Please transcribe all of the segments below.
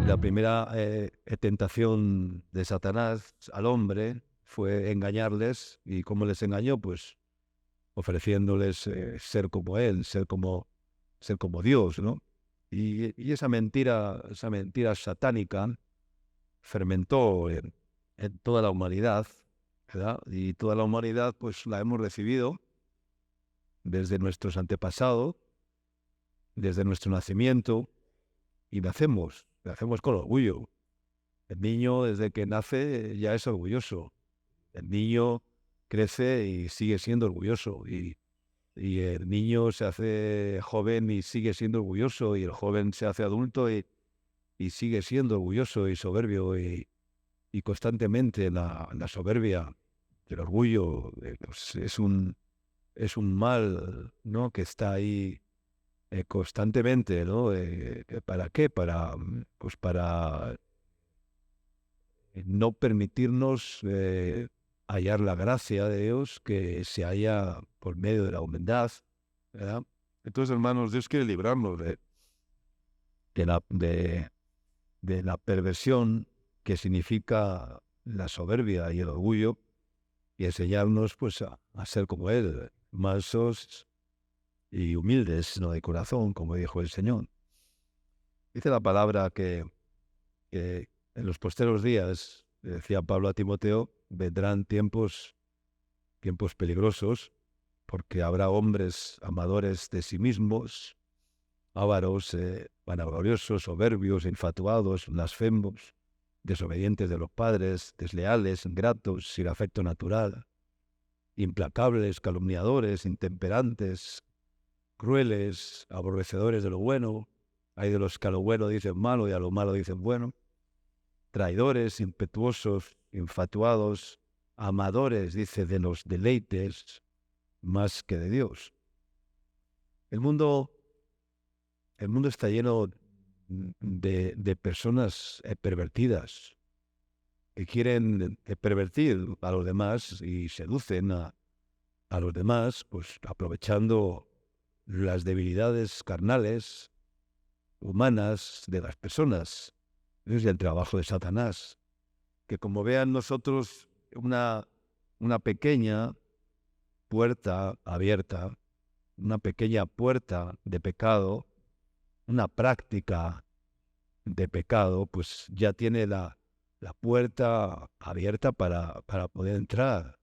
La primera tentación de Satanás al hombre fue engañarles. ¿Y cómo les engañó? Pues ofreciéndoles ser como él, ser como Dios, ¿no? Y esa mentira satánica fermentó en toda la humanidad, ¿verdad? Y toda la humanidad pues la hemos recibido desde nuestros antepasados, desde nuestro nacimiento, y nacemos con orgullo. El niño desde que nace ya es orgulloso. El niño crece y sigue siendo orgulloso. Y el niño se hace joven y sigue siendo orgulloso. Y el joven se hace adulto y sigue siendo orgulloso y soberbio. Y constantemente la soberbia, el orgullo, pues es un mal, ¿no?, que está ahí constantemente, ¿no? ¿Para qué? Pues para no permitirnos hallar la gracia de Dios que se halla por medio de la humildad, ¿verdad? Entonces, hermanos, Dios quiere librarnos de la perversión que significa la soberbia y el orgullo, y enseñarnos pues a ser como Él, mansos y humildes, no de corazón, como dijo el Señor. Dice la palabra que en los posteros días, decía Pablo a Timoteo, vendrán tiempos peligrosos, porque habrá hombres amadores de sí mismos, ávaros, vanagloriosos, soberbios, infatuados, blasfemos, desobedientes de los padres, desleales, ingratos, sin afecto natural, implacables, calumniadores, intemperantes, crueles, aborrecedores de lo bueno. Hay de los que a lo bueno dicen malo y a lo malo dicen bueno. Traidores, impetuosos, infatuados, amadores, dice, de los deleites más que de Dios. El mundo está lleno de personas pervertidas que quieren pervertir a los demás y seducen a los demás, pues aprovechando las debilidades carnales, humanas de las personas. Es el trabajo de Satanás, que como vean nosotros una pequeña puerta abierta, una pequeña puerta de pecado, una práctica de pecado, pues ya tiene la puerta abierta para poder entrar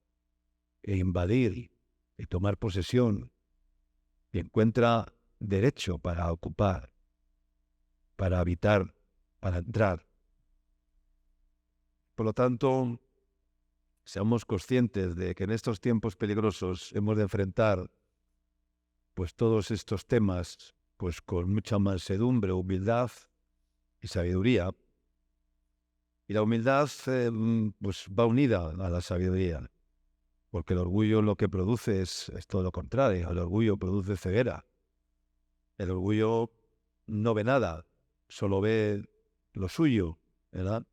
e invadir y tomar posesión, y encuentra derecho para ocupar, para habitar, para entrar. Por lo tanto, seamos conscientes de que en estos tiempos peligrosos hemos de enfrentar pues todos estos temas pues con mucha mansedumbre, humildad y sabiduría. Y la humildad pues va unida a la sabiduría, porque el orgullo lo que produce es todo lo contrario. El orgullo produce ceguera. El orgullo no ve nada, solo ve lo suyo, ¿verdad?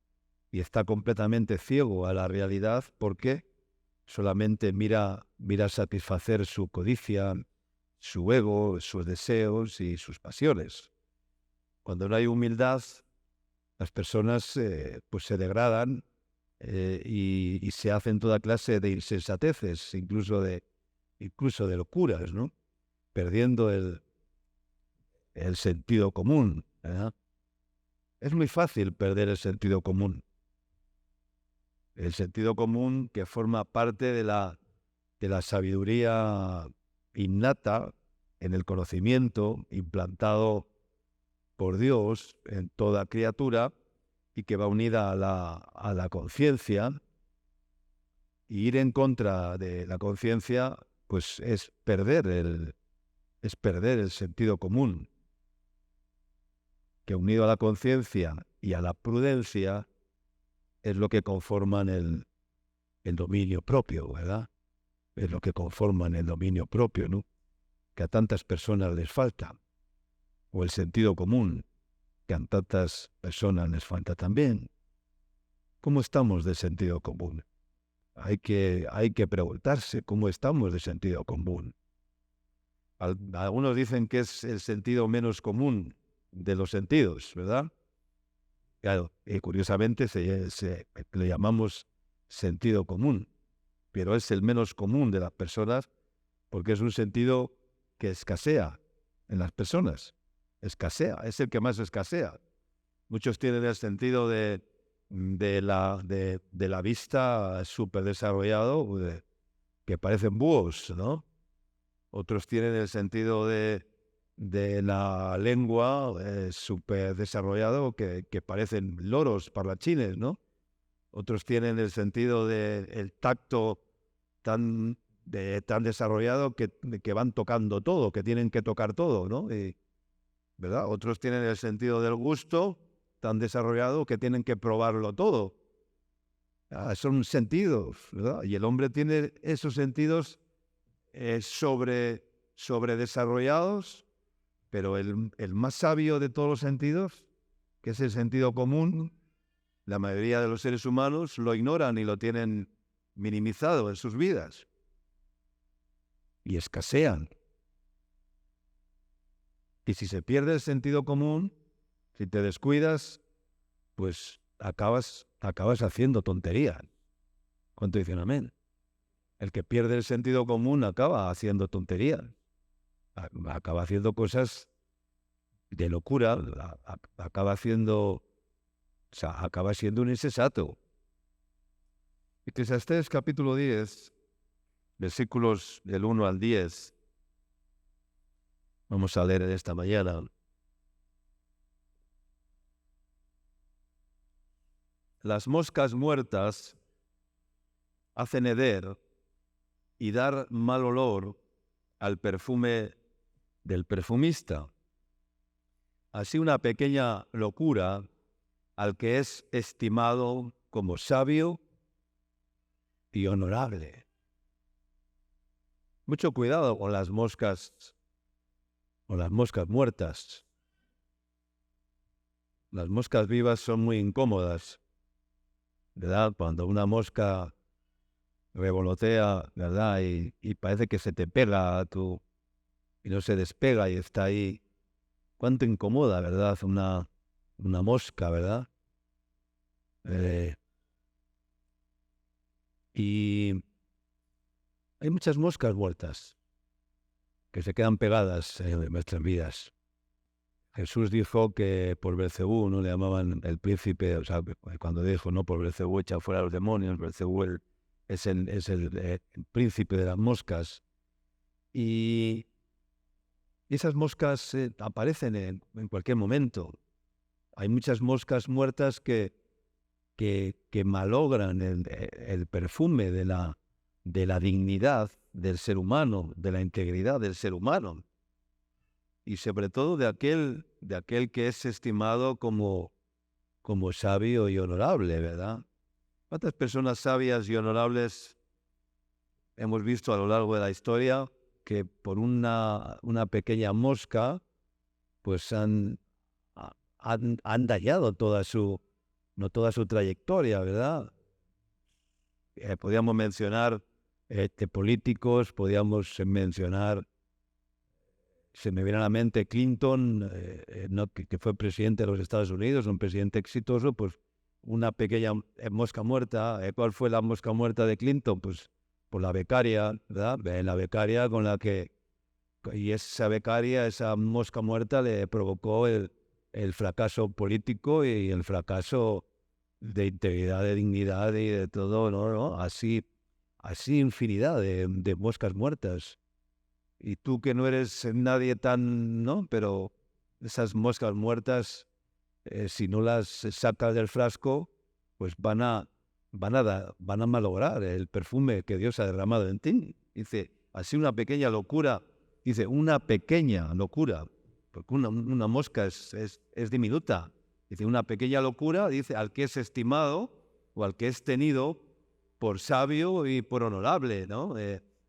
Y está completamente ciego a la realidad porque solamente mira satisfacer su codicia, su ego, sus deseos y sus pasiones. Cuando no hay humildad, las personas pues se degradan y se hacen toda clase de insensateces, incluso de locuras, ¿no? Perdiendo el sentido común, ¿verdad? Es muy fácil perder el sentido común. El sentido común que forma parte de la sabiduría innata en el conocimiento implantado por Dios en toda criatura, y que va unida a la conciencia. Y ir en contra de la conciencia, pues es perder el sentido común, que unido a la conciencia y a la prudencia es lo que conforman el dominio propio, ¿verdad? Es lo que conforman el dominio propio, ¿no? Que a tantas personas les falta, o el sentido común, que a tantas personas les falta también. ¿Cómo estamos de sentido común? Hay que preguntarse cómo estamos de sentido común. Algunos dicen que es el sentido menos común de los sentidos, ¿verdad? Claro, y curiosamente le llamamos sentido común, pero es el menos común de las personas porque es un sentido que escasea en las personas. Escasea, es el que más escasea. Muchos tienen el sentido de la vista súper desarrollado, que parecen búhos, ¿no? Otros tienen el sentido de la lengua súper desarrollado, que parecen loros parlanchines, ¿no? Otros tienen el sentido del tacto tan desarrollado que van tocando todo, que tienen que tocar todo, ¿no? ¿Verdad? Otros tienen el sentido del gusto tan desarrollado que tienen que probarlo todo. Son sentidos, ¿verdad? Y el hombre tiene esos sentidos sobre desarrollados, pero el más sabio de todos los sentidos, que es el sentido común, la mayoría de los seres humanos lo ignoran y lo tienen minimizado en sus vidas. Y escasean. Y si se pierde el sentido común, si te descuidas, pues acabas haciendo tonterías. ¿Cuánto dicen amén? El que pierde el sentido común acaba haciendo tonterías. Acaba haciendo cosas de locura, acaba siendo un insensato. Eclesiastés capítulo 10, versículos del 1 al 10. Vamos a leer en esta mañana. Las moscas muertas hacen heder y dar mal olor al perfume del perfumista. Así una pequeña locura al que es estimado como sabio y honorable. Mucho cuidado con las moscas muertas. Las moscas vivas son muy incómodas, ¿verdad? Cuando una mosca revolotea, ¿verdad? Y parece que se te pega y no se despega y está ahí. Cuánto incomoda, ¿verdad? Una mosca, ¿verdad? Y hay muchas moscas muertas que se quedan pegadas en nuestras vidas. Jesús dijo que por Belcebú, ¿no? Le llamaban el príncipe, o sea, cuando dijo, no, por Belcebú echa fuera a los demonios, Belcebú es el príncipe de las moscas. Y esas moscas aparecen en cualquier momento. Hay muchas moscas muertas que malogran el perfume de la dignidad del ser humano, de la integridad del ser humano. Y sobre todo de aquel que es estimado como sabio y honorable, ¿verdad? ¿Cuántas personas sabias y honorables hemos visto a lo largo de la historia que por una pequeña mosca pues han dañado toda su trayectoria, ¿verdad? Podríamos mencionar políticos, podríamos mencionar, se me viene a la mente Clinton, que fue presidente de los Estados Unidos, un presidente exitoso, pues una pequeña mosca muerta. ¿Cuál fue la mosca muerta de Clinton? Pues por la becaria, ¿verdad? La becaria y esa mosca muerta le provocó el fracaso político y el fracaso de integridad, de dignidad y de todo, ¿no? Así infinidad de moscas muertas. Y tú que no eres nadie tan, ¿no? Pero esas moscas muertas si no las sacas del frasco, pues van a malograr el perfume que Dios ha derramado en ti. Dice, así una pequeña locura, dice, una pequeña locura, porque una mosca es diminuta. Dice, una pequeña locura, dice, al que es estimado o al que es tenido por sabio y por honorable, ¿no?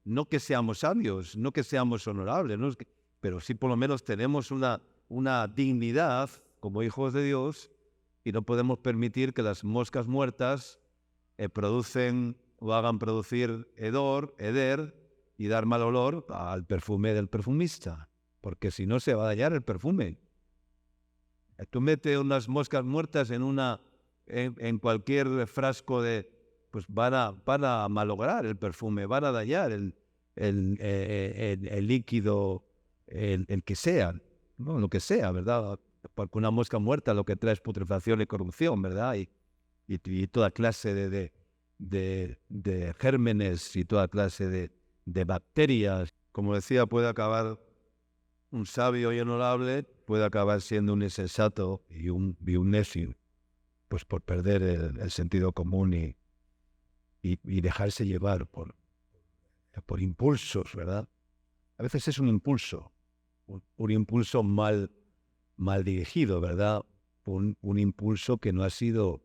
No que seamos sabios, no que seamos honorables, ¿no? Pero sí por lo menos tenemos una dignidad como hijos de Dios y no podemos permitir que las moscas muertas producen o hagan producir heder y dar mal olor al perfume del perfumista, porque si no se va a dañar el perfume. Tú metes unas moscas muertas en cualquier frasco pues van a malograr el perfume, van a dañar el líquido, el que sea, ¿no? Lo que sea, ¿verdad? Porque una mosca muerta lo que trae es putrefacción y corrupción, ¿verdad? Y toda clase de gérmenes y toda clase de bacterias. Como decía, puede acabar un sabio y honorable, puede acabar siendo un insensato y un necio, pues por perder el sentido común y dejarse llevar por impulsos, ¿verdad? A veces es un impulso, un impulso mal dirigido, ¿verdad? Un impulso que no ha sido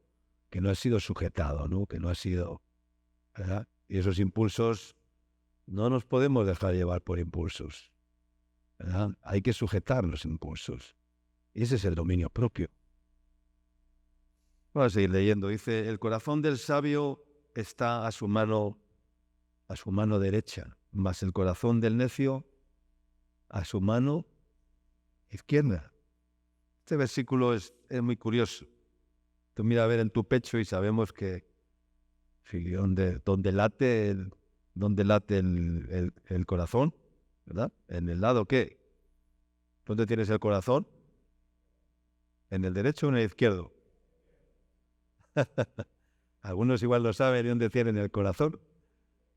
sujetado, ¿no? Que no ha sido, ¿verdad? Y esos impulsos no nos podemos dejar llevar por impulsos, ¿verdad? Hay que sujetar los impulsos. Y ese es el dominio propio. Vamos a seguir leyendo. Dice, el corazón del sabio está a su mano derecha, mas el corazón del necio a su mano izquierda. Este versículo es muy curioso. Tú mira a ver en tu pecho y sabemos que donde late el corazón, ¿verdad? ¿En el lado qué? ¿Dónde tienes el corazón? ¿En el derecho o en el izquierdo? Algunos igual lo saben dónde tienen el corazón,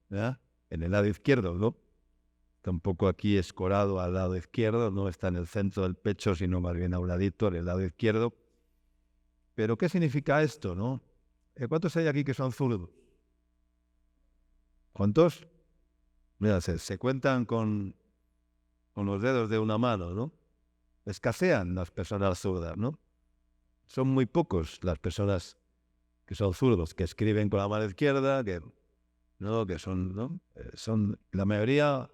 ¿verdad? En el lado izquierdo, ¿no? Tampoco aquí escorado al lado izquierdo, no está en el centro del pecho, sino más bien a un ladito, en el lado izquierdo. Pero ¿qué significa esto, no? ¿Cuántos hay aquí que son zurdos? ¿Cuántos? Mira, se cuentan con los dedos de una mano, ¿no? Escasean las personas zurdas, ¿no? Son muy pocos las personas que son zurdos, que escriben con la mano izquierda, que son, ¿no? La mayoría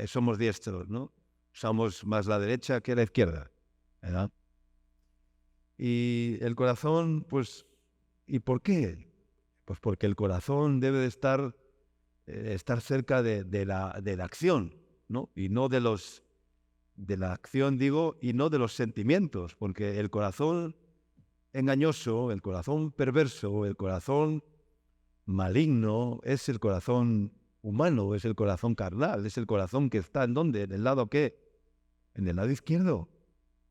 somos diestros, ¿no? Usamos más la derecha que la izquierda, ¿verdad? Y el corazón, pues, ¿y por qué? Pues porque el corazón debe de estar cerca de la acción, ¿no? Y no de la acción, digo, y no de los sentimientos, porque el corazón engañoso, el corazón perverso, el corazón maligno es el corazón humano, es el corazón carnal, es el corazón que está ¿en dónde? ¿En el lado qué? En el lado izquierdo.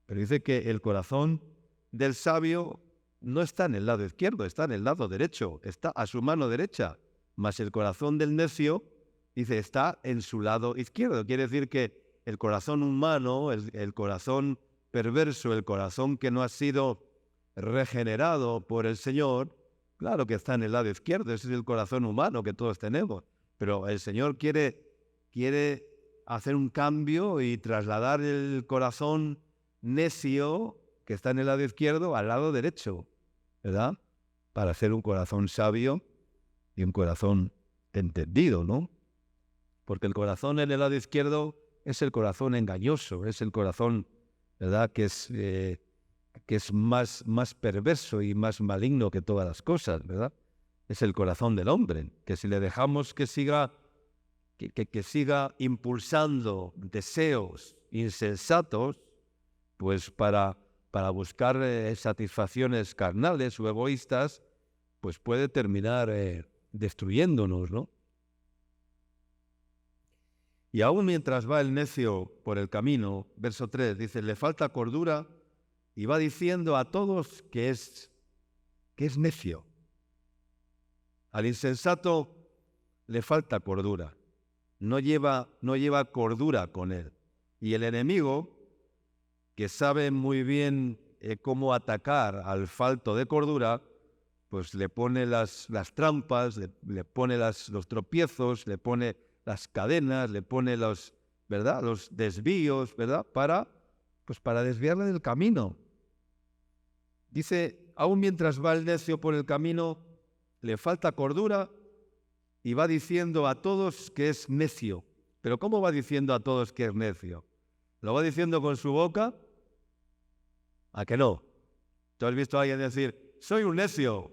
Pero dice que el corazón del sabio no está en el lado izquierdo, está en el lado derecho, está a su mano derecha. Mas el corazón del necio, dice, está en su lado izquierdo. Quiere decir que el corazón humano, el corazón perverso, el corazón que no ha sido regenerado por el Señor, claro que está en el lado izquierdo, ese es el corazón humano que todos tenemos. Pero el Señor quiere hacer un cambio y trasladar el corazón necio que está en el lado izquierdo al lado derecho, ¿verdad? Para hacer un corazón sabio y un corazón entendido, ¿no? Porque el corazón en el lado izquierdo es el corazón engañoso, es el corazón, ¿verdad? Que es más perverso y más maligno que todas las cosas, ¿verdad? Es el corazón del hombre, que si le dejamos que siga impulsando deseos insensatos, pues para buscar satisfacciones carnales o egoístas, pues puede terminar destruyéndonos, ¿no? Y aún mientras va el necio por el camino, verso 3, dice, le falta cordura y va diciendo a todos que es necio. Al insensato le falta cordura, no lleva cordura con él. Y el enemigo, que sabe muy bien cómo atacar al falto de cordura, pues le pone las trampas, le pone los tropiezos, le pone las cadenas, le pone ¿verdad? Los desvíos, ¿verdad? Para desviarle del camino. Dice, aún mientras va el necio por el camino, le falta cordura y va diciendo a todos que es necio. ¿Pero cómo va diciendo a todos que es necio? ¿Lo va diciendo con su boca? ¿A que no? ¿Tú has visto a alguien decir, soy un necio,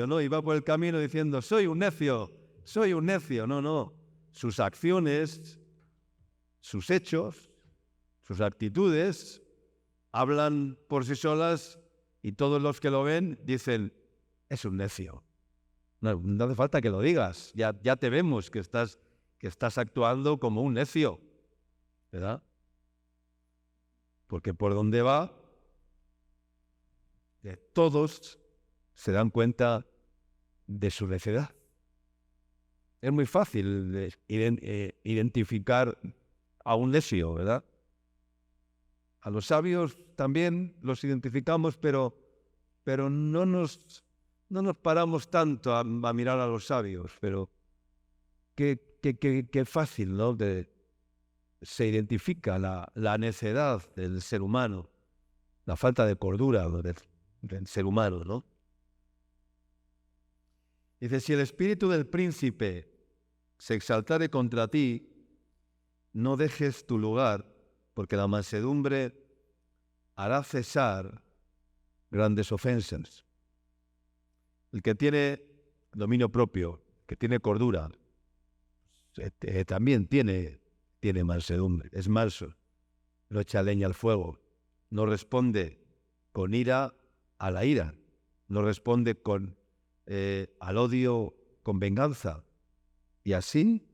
¿no? Y va por el camino diciendo, soy un necio. No. Sus acciones, sus hechos, sus actitudes hablan por sí solas y todos los que lo ven dicen, es un necio. No hace falta que lo digas, ya te vemos que estás actuando como un necio, ¿verdad? Porque por donde va, todos se dan cuenta de su necedad. Es muy fácil identificar a un necio, ¿verdad? A los sabios también los identificamos, pero no nos paramos tanto a mirar a los sabios. Pero qué fácil, ¿no? Se identifica la necedad del ser humano, la falta de cordura del ser humano, ¿no? Dice, si el espíritu del príncipe se exaltare contra ti, no dejes tu lugar, porque la mansedumbre hará cesar grandes ofensas. El que tiene dominio propio, que tiene cordura, también tiene mansedumbre, es manso, no echa leña al fuego, no responde con ira a la ira, no responde al odio con venganza, y así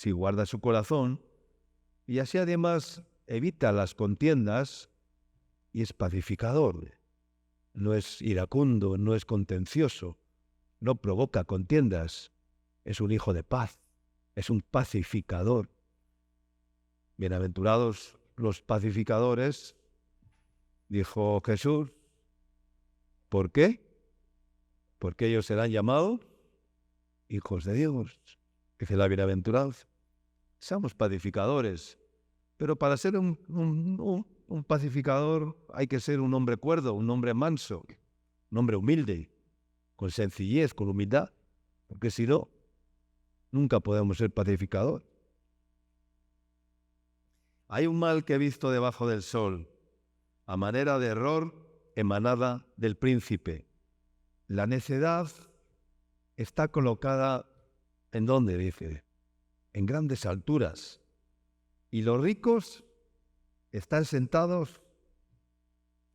guarda su corazón, y así además evita las contiendas y es pacificador. No es iracundo, no es contencioso, no provoca contiendas, es un hijo de paz, es un pacificador. Bienaventurados los pacificadores, dijo Jesús. ¿Por qué? Porque ellos serán llamados hijos de Dios. Dice la bienaventuranza. Somos pacificadores, pero para ser un pacificador hay que ser un hombre cuerdo, un hombre manso, un hombre humilde, con sencillez, con humildad, porque si no, nunca podemos ser pacificador. Hay un mal que he visto debajo del sol, a manera de error emanada del príncipe. La necedad está colocada, ¿en dónde? Dice, en grandes alturas. Y los ricos están sentados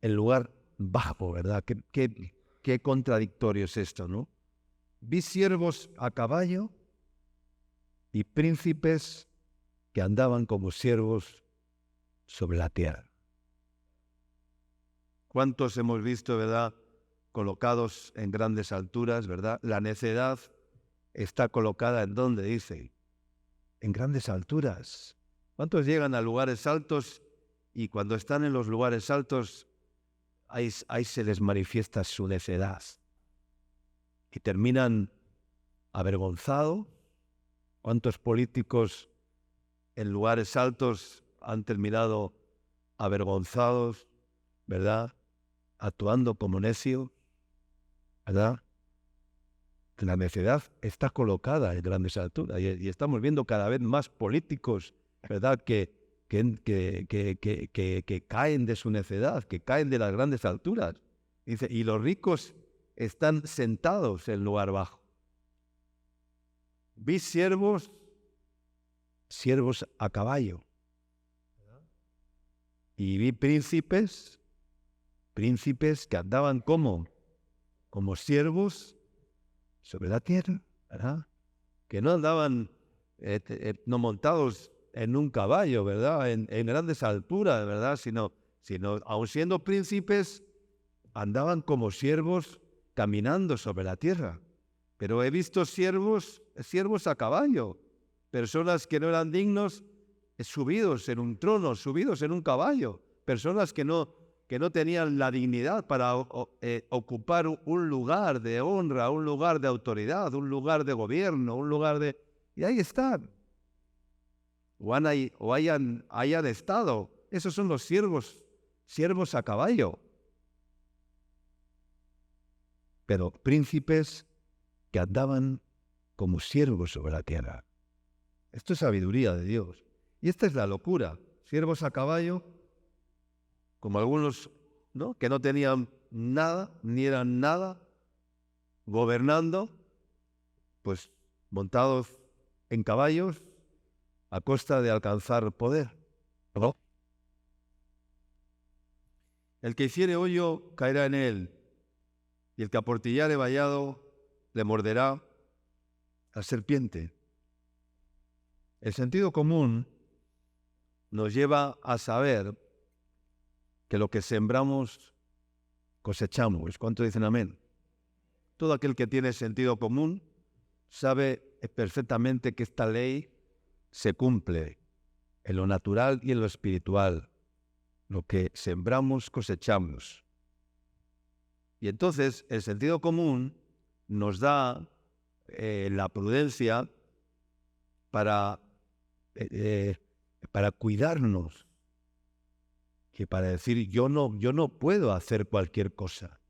en lugar bajo, ¿verdad? Qué contradictorio es esto, ¿no? Vi siervos a caballo y príncipes que andaban como siervos sobre la tierra. ¿Cuántos hemos visto, verdad, colocados en grandes alturas, verdad? La necedad está colocada ¿en dónde? Dice, en grandes alturas. ¿Cuántos llegan a lugares altos y cuando están en los lugares altos, ahí se les manifiesta su necedad? Y terminan avergonzados. ¿Cuántos políticos en lugares altos han terminado avergonzados, verdad? Actuando como necios, ¿verdad? La necedad está colocada en grandes alturas y estamos viendo cada vez más políticos, ¿verdad? Que caen de su necedad, que caen de las grandes alturas. Dice, y los ricos están sentados en lugar bajo. Vi siervos a caballo. Y vi príncipes que andaban como siervos sobre la tierra, ¿verdad? Que no andaban no montados en un caballo, ¿verdad? En grandes alturas, ¿verdad? Sino aun siendo príncipes, andaban como siervos caminando sobre la tierra. Pero he visto siervos a caballo, personas que no eran dignos, subidos en un trono, subidos en un caballo, personas que no que no tenían la dignidad para ocupar un lugar de honra, un lugar de autoridad, un lugar de gobierno, un lugar de... Y ahí están. O hayan estado. Esos son los siervos a caballo. Pero príncipes que andaban como siervos sobre la tierra. Esto es sabiduría de Dios. Y esta es la locura. Siervos a caballo, como algunos, ¿no?, que no tenían nada, ni eran nada, gobernando, pues montados en caballos a costa de alcanzar poder. ¿No? El que hiciere hoyo caerá en él, y el que aportillare vallado le morderá la serpiente. El sentido común nos lleva a saber que lo que sembramos cosechamos. ¿Cuánto dicen amén? Todo aquel que tiene sentido común sabe perfectamente que esta ley se cumple en lo natural y en lo espiritual. Lo que sembramos cosechamos. Y entonces el sentido común nos da la prudencia para cuidarnos, que para decir yo no puedo hacer cualquier cosa.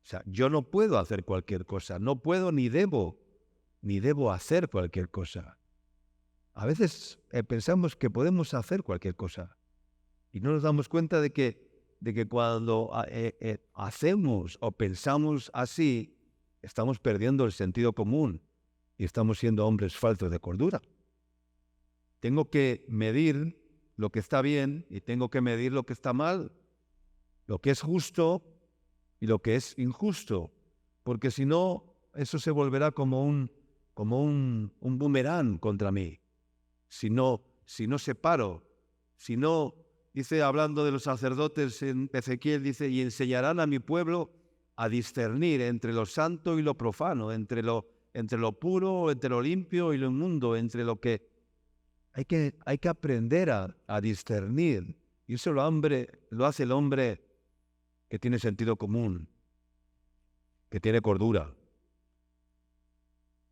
O sea, yo no puedo hacer cualquier cosa, no puedo ni debo hacer cualquier cosa. A veces pensamos que podemos hacer cualquier cosa y no nos damos cuenta de que cuando hacemos o pensamos así, estamos perdiendo el sentido común y estamos siendo hombres faltos de cordura. Tengo que medir lo que está bien y tengo que medir lo que está mal, lo que es justo y lo que es injusto, porque si no, eso se volverá como un boomerang contra mí. Si no separo, si no, dice, hablando de los sacerdotes en Ezequiel, dice, y enseñarán a mi pueblo a discernir entre lo santo y lo profano, entre lo puro, entre lo limpio y lo inmundo, entre lo que... Hay que aprender a discernir. Y eso lo hace el hombre que tiene sentido común, que tiene cordura.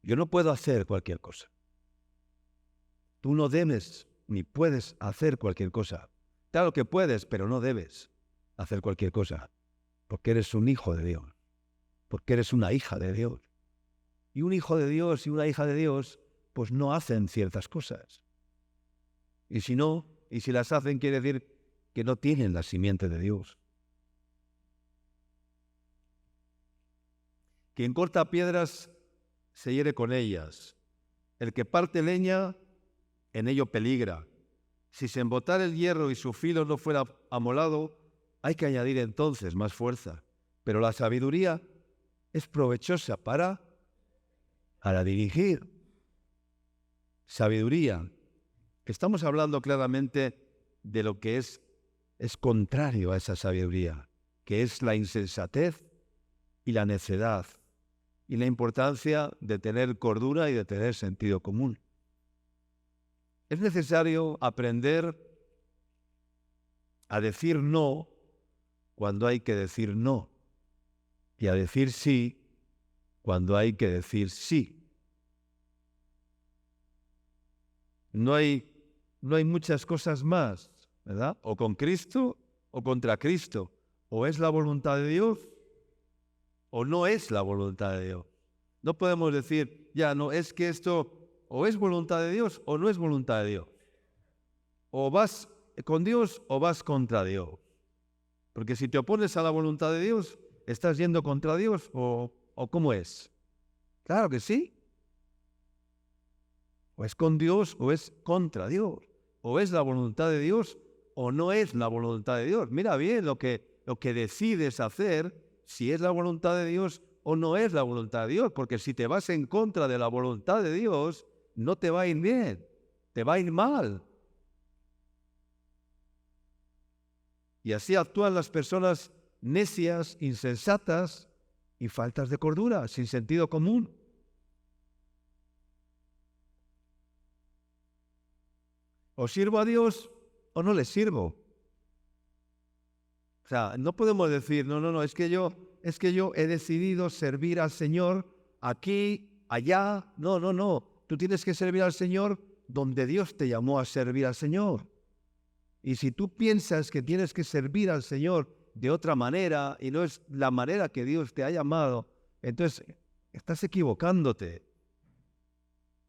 Yo no puedo hacer cualquier cosa. Tú no debes ni puedes hacer cualquier cosa. Claro que puedes, pero no debes hacer cualquier cosa, porque eres un hijo de Dios, porque eres una hija de Dios. Y un hijo de Dios y una hija de Dios, pues no hacen ciertas cosas. Y si las hacen, quiere decir que no tienen la simiente de Dios. Quien corta piedras se hiere con ellas. El que parte leña, en ello peligra. Si se embotara el hierro y su filo no fuera amolado, hay que añadir entonces más fuerza. Pero la sabiduría es provechosa para dirigir. Sabiduría. Estamos hablando claramente de lo que es contrario a esa sabiduría, que es la insensatez y la necedad, y la importancia de tener cordura y de tener sentido común. Es necesario aprender a decir no cuando hay que decir no, y a decir sí cuando hay que decir sí. No hay muchas cosas más, ¿verdad? O con Cristo o contra Cristo. O es la voluntad de Dios o no es la voluntad de Dios. No podemos decir, ya, no, es que esto o es voluntad de Dios o no es voluntad de Dios. O vas con Dios o vas contra Dios. Porque si te opones a la voluntad de Dios, ¿estás yendo contra Dios o cómo es? Claro que sí. O es con Dios o es contra Dios. O es la voluntad de Dios o no es la voluntad de Dios. Mira bien lo que decides hacer, si es la voluntad de Dios o no es la voluntad de Dios. Porque si te vas en contra de la voluntad de Dios, no te va a ir bien, te va a ir mal. Y así actúan las personas necias, insensatas y faltas de cordura, sin sentido común. O sirvo a Dios o no le sirvo. sea, no podemos decir, no, es que yo he decidido servir al Señor aquí, allá. No. Tú tienes que servir al Señor donde Dios te llamó a servir al Señor. Y si tú piensas que tienes que servir al Señor de otra manera y no es la manera que Dios te ha llamado, entonces estás equivocándote.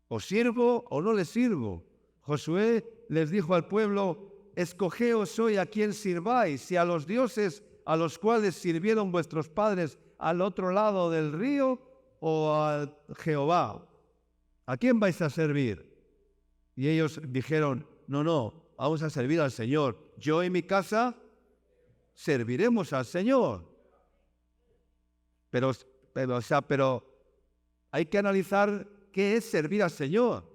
O sirvo o no le sirvo. Josué les dijo al pueblo: escogeos hoy a quién sirváis, si a los dioses a los cuales sirvieron vuestros padres al otro lado del río o a Jehová. ¿A quién vais a servir? Y ellos dijeron: no, vamos a servir al Señor. Yo y mi casa serviremos al Señor. Pero hay que analizar qué es servir al Señor.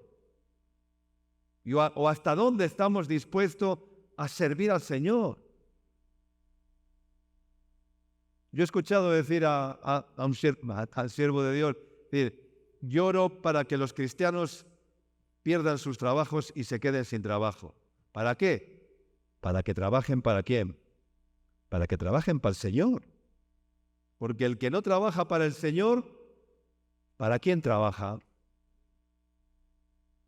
O hasta dónde estamos dispuestos a servir al Señor. Yo he escuchado decir al siervo de Dios, decir: yo oro para que los cristianos pierdan sus trabajos y se queden sin trabajo. ¿Para qué? Para que trabajen ¿para quién? Para que trabajen para el Señor. Porque el que no trabaja para el Señor, ¿para quién trabaja?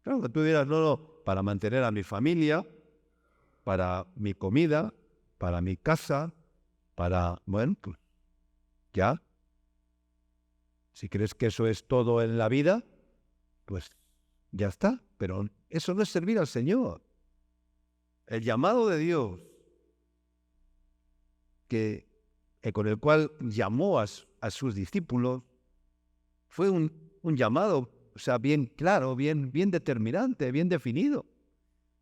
Claro, tú dirás, no, para mantener a mi familia, para mi comida, para mi casa, bueno, pues ya. Si crees que eso es todo en la vida, pues ya está. Pero eso no es servir al Señor. El llamado de Dios, con el cual llamó a sus discípulos, fue un llamado, bien claro, bien determinante, bien definido.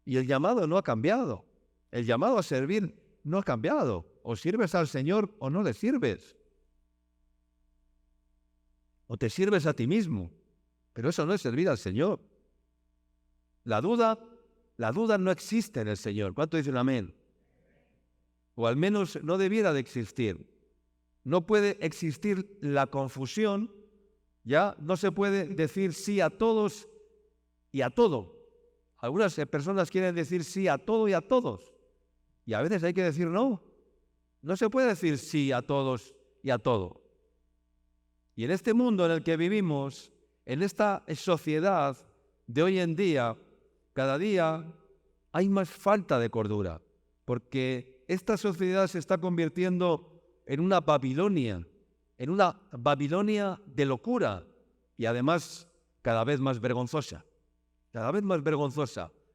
Y el llamado no ha cambiado. El llamado a servir no ha cambiado. O sirves al Señor o no le sirves. O te sirves a ti mismo. Pero eso no es servir al Señor. La duda no existe en el Señor. ¿Cuánto dicen amén? O al menos no debiera de existir. No puede existir la confusión, ¿ya? No se puede decir sí a todos y a todo. Algunas personas quieren decir sí a todo y a todos. Y a veces hay que decir no. No se puede decir sí a todos y a todo. Y en este mundo en el que vivimos, en esta sociedad de hoy en día, cada día hay más falta de cordura. Porque esta sociedad se está convirtiendo en una Babilonia de locura y además cada vez más vergonzosa,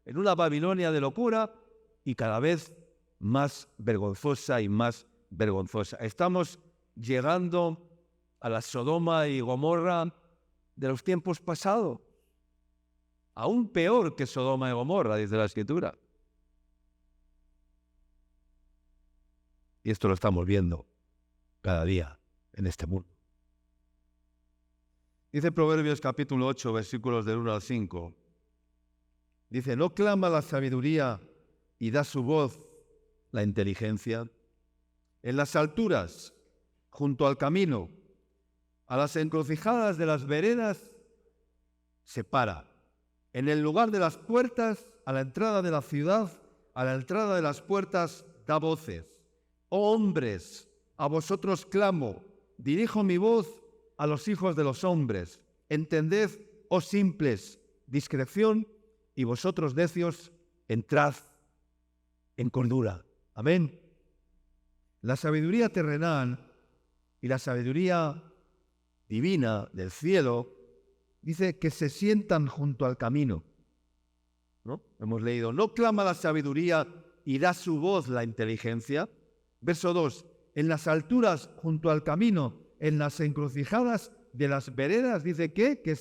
en una Babilonia de locura y cada vez más vergonzosa y más vergonzosa. Estamos llegando a la Sodoma y Gomorra de los tiempos pasados, aún peor que Sodoma y Gomorra, dice la Escritura. Y esto lo estamos viendo cada día en este mundo. Dice Proverbios capítulo 8, versículos del 1 al 5. Dice: ¿no clama la sabiduría y da su voz la inteligencia? En las alturas, junto al camino, a las encrucijadas de las veredas, se para. En el lugar de las puertas, a la entrada de la ciudad, a la entrada de las puertas, da voces. Oh hombres, a vosotros clamo, dirijo mi voz a los hijos de los hombres. Entended, oh simples, discreción, y vosotros necios, entrad en cordura. Amén. La sabiduría terrenal y la sabiduría divina del cielo dice que se sientan junto al camino, ¿no? Hemos leído: no clama la sabiduría y da su voz la inteligencia. Verso 2, en las alturas junto al camino, en las encrucijadas de las veredas, dice que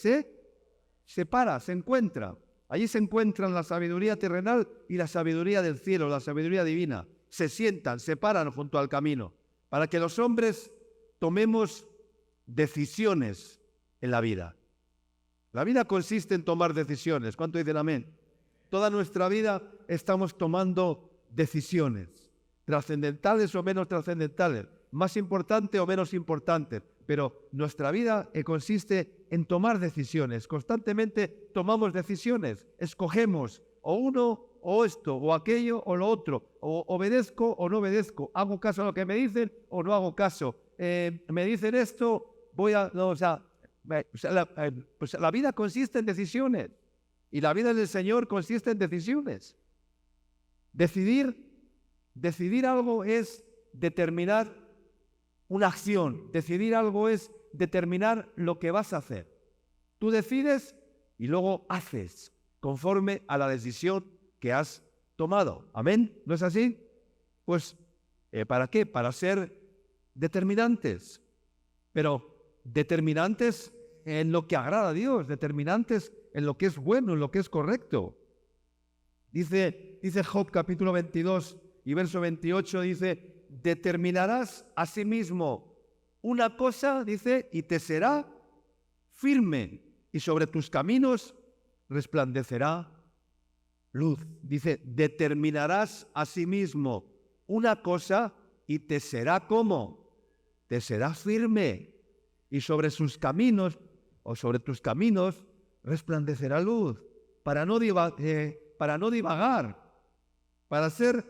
se para, se encuentra. Allí se encuentran la sabiduría terrenal y la sabiduría del cielo, la sabiduría divina. Se sientan, se paran junto al camino, para que los hombres tomemos decisiones en la vida. La vida consiste en tomar decisiones. ¿Cuánto dicen amén? Toda nuestra vida estamos tomando decisiones. Trascendentales o menos trascendentales, más importantes o menos importantes, pero nuestra vida consiste en tomar decisiones. Constantemente tomamos decisiones, escogemos o uno o esto, o aquello, o lo otro, o obedezco o no obedezco, hago caso a lo que me dicen o no hago caso, me dicen esto, voy a... No, pues la vida consiste en decisiones, y la vida del Señor consiste en decisiones. Decidir algo es determinar una acción, decidir algo es determinar lo que vas a hacer. Tú decides y luego haces conforme a la decisión que has tomado. ¿Amén? ¿No es así? Pues, ¿para qué? Para ser determinantes. Pero determinantes en lo que agrada a Dios, determinantes en lo que es bueno, en lo que es correcto. Dice Job capítulo 22 y verso 28, dice, determinarás a sí mismo una cosa, dice, y te será firme, y sobre tus caminos resplandecerá luz. Dice, determinarás a sí mismo una cosa y te será ¿cómo? Te será firme, y sobre sus caminos, o sobre tus caminos, resplandecerá luz, para no divagar, para ser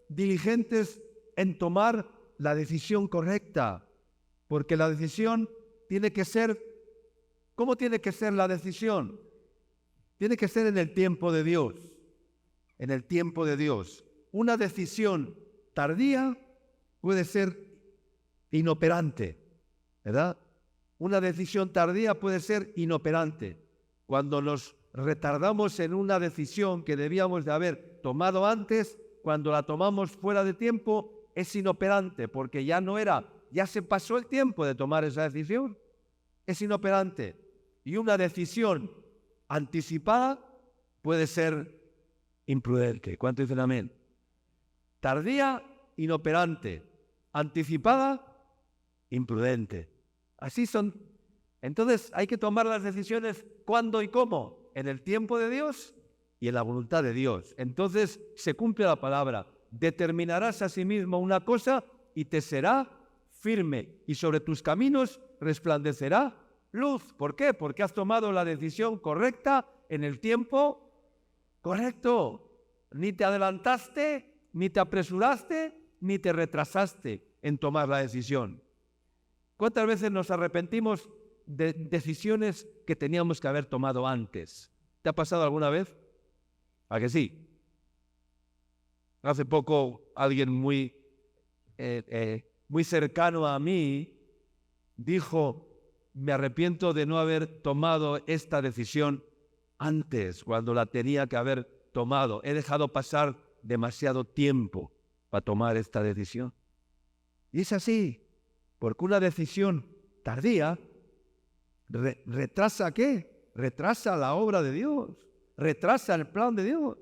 diligentes en tomar la decisión correcta, porque la decisión tiene que ser, ¿cómo tiene que ser la decisión? Tiene que ser en el tiempo de Dios, en el tiempo de Dios. Una decisión tardía puede ser inoperante, ¿verdad? Una decisión tardía puede ser inoperante. Cuando nos retardamos en una decisión que debíamos de haber tomado antes, cuando la tomamos fuera de tiempo, es inoperante, porque ya se pasó el tiempo de tomar esa decisión. Es inoperante. Y una decisión anticipada puede ser imprudente. ¿Cuánto dicen amén? Tardía, inoperante. Anticipada, imprudente. Así son. Entonces hay que tomar las decisiones ¿cuándo y cómo? En el tiempo de Dios y en la voluntad de Dios. Entonces se cumple la palabra. Determinarás a sí mismo una cosa y te será firme, y sobre tus caminos resplandecerá luz. ¿Por qué? Porque has tomado la decisión correcta en el tiempo correcto. Ni te adelantaste, ni te apresuraste, ni te retrasaste en tomar la decisión. ¿Cuántas veces nos arrepentimos de decisiones que teníamos que haber tomado antes? ¿Te ha pasado alguna vez? ¿A que sí? Hace poco alguien muy cercano a mí dijo, me arrepiento de no haber tomado esta decisión antes, cuando la tenía que haber tomado. He dejado pasar demasiado tiempo para tomar esta decisión. Y es así, porque una decisión tardía retrasa ¿qué? Retrasa la obra de Dios, retrasa el plan de Dios.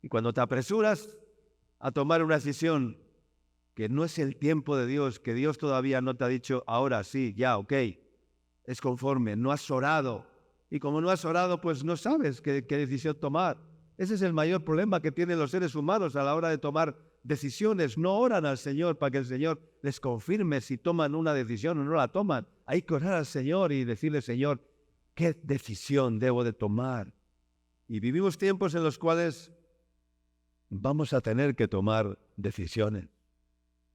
Y cuando te apresuras a tomar una decisión que no es el tiempo de Dios, que Dios todavía no te ha dicho, ahora sí, ya, ok, es conforme, no has orado. Y como no has orado, pues no sabes qué decisión tomar. Ese es el mayor problema que tienen los seres humanos a la hora de tomar decisiones. No oran al Señor para que el Señor les confirme si toman una decisión o no la toman. Hay que orar al Señor y decirle, Señor, ¿qué decisión debo de tomar? Y vivimos tiempos en los cuales vamos a tener que tomar decisiones.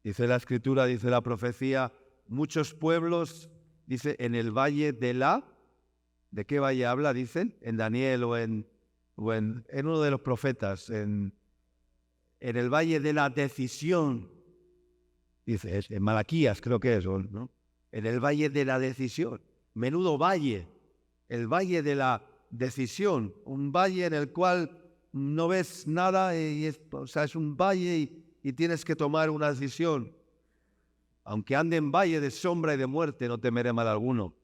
Dice la Escritura, dice la profecía, muchos pueblos, dice, en el valle ¿de qué valle habla? Dicen, en Daniel o en uno de los profetas, en el valle de la decisión, dice, en Malaquías creo que es, ¿no? En el valle de la decisión, menudo valle, el valle de la decisión, un valle en el cual no ves nada, es un valle y tienes que tomar una decisión. Aunque ande en valle de sombra y de muerte, no temeré mal alguno,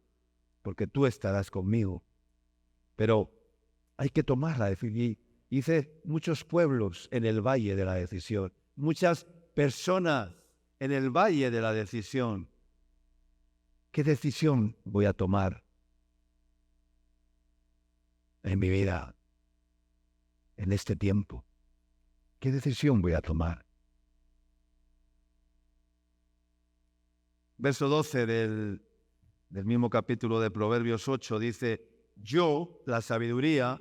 porque tú estarás conmigo. Pero hay que tomar la decisión. Dice, muchos pueblos en el valle de la decisión, muchas personas en el valle de la decisión. ¿Qué decisión voy a tomar en mi vida, en este tiempo? ¿Qué decisión voy a tomar? Verso 12 del mismo capítulo de Proverbios 8 dice, yo, la sabiduría,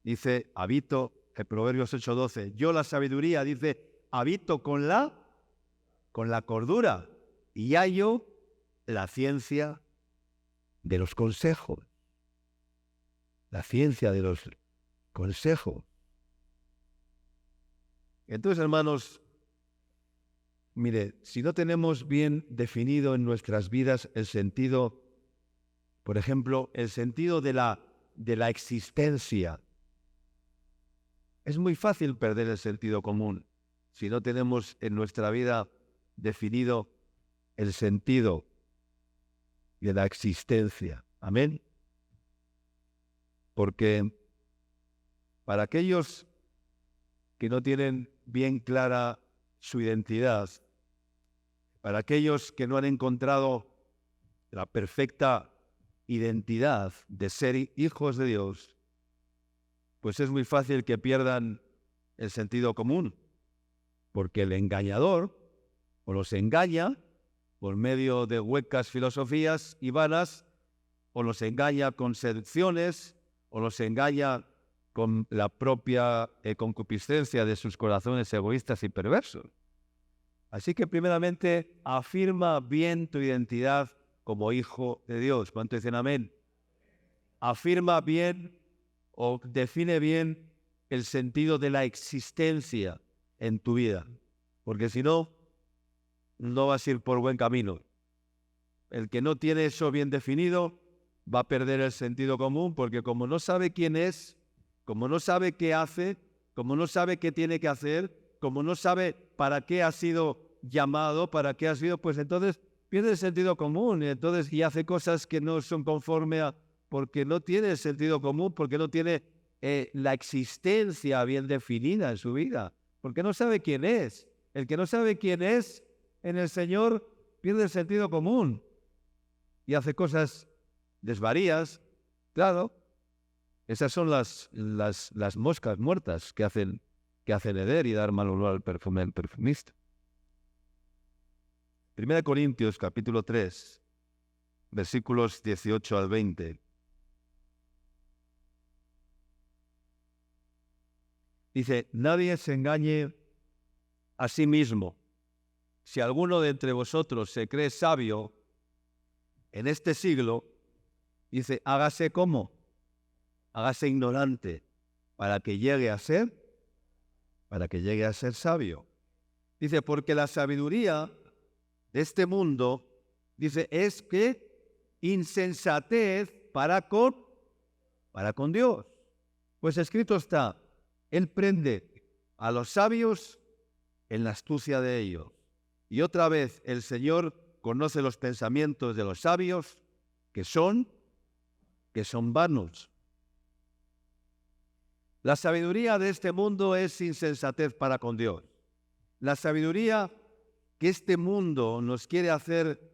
dice, habito el Proverbios 8:12, yo la sabiduría, dice, habito con la cordura y hallo la ciencia de los consejos. La ciencia de los consejos. Entonces, hermanos, mire, si no tenemos bien definido en nuestras vidas el sentido, por ejemplo, el sentido de la existencia, es muy fácil perder el sentido común si no tenemos en nuestra vida definido el sentido de la existencia. Amén. Porque para aquellos que no tienen bien clara su identidad, para aquellos que no han encontrado la perfecta identidad de ser hijos de Dios, pues es muy fácil que pierdan el sentido común, porque el engañador o los engaña por medio de huecas filosofías y vanas, o los engaña con seducciones, o los engaña con la propia concupiscencia de sus corazones egoístas y perversos. Así que primeramente afirma bien tu identidad como hijo de Dios. ¿Cuánto dicen amén? Afirma bien o define bien el sentido de la existencia en tu vida, porque si no, no vas a ir por buen camino. El que no tiene eso bien definido va a perder el sentido común, porque como no sabe quién es, como no sabe qué hace, como no sabe qué tiene que hacer, como no sabe para qué ha sido llamado, para qué ha sido, pues entonces pierde el sentido común y hace cosas que no son conforme a, porque no tiene el sentido común, porque no tiene la existencia bien definida en su vida, porque no sabe quién es. El que no sabe quién es en el Señor pierde el sentido común y hace cosas desvarías. Claro, esas son las moscas muertas que hacen heder y dar mal olor al perfume del perfumista. 1 Corintios capítulo 3, versículos 18 al 20. Dice, nadie se engañe a sí mismo. Si alguno de entre vosotros se cree sabio en este siglo, dice, hágase ¿cómo? Hágase ignorante para que llegue a ser sabio. Dice, porque la sabiduría de este mundo, dice, es que insensatez para con Dios. Pues escrito está, Él prende a los sabios en la astucia de ellos. Y otra vez, el Señor conoce los pensamientos de los sabios, que son vanos. La sabiduría de este mundo es insensatez para con Dios. La sabiduría que este mundo nos quiere hacer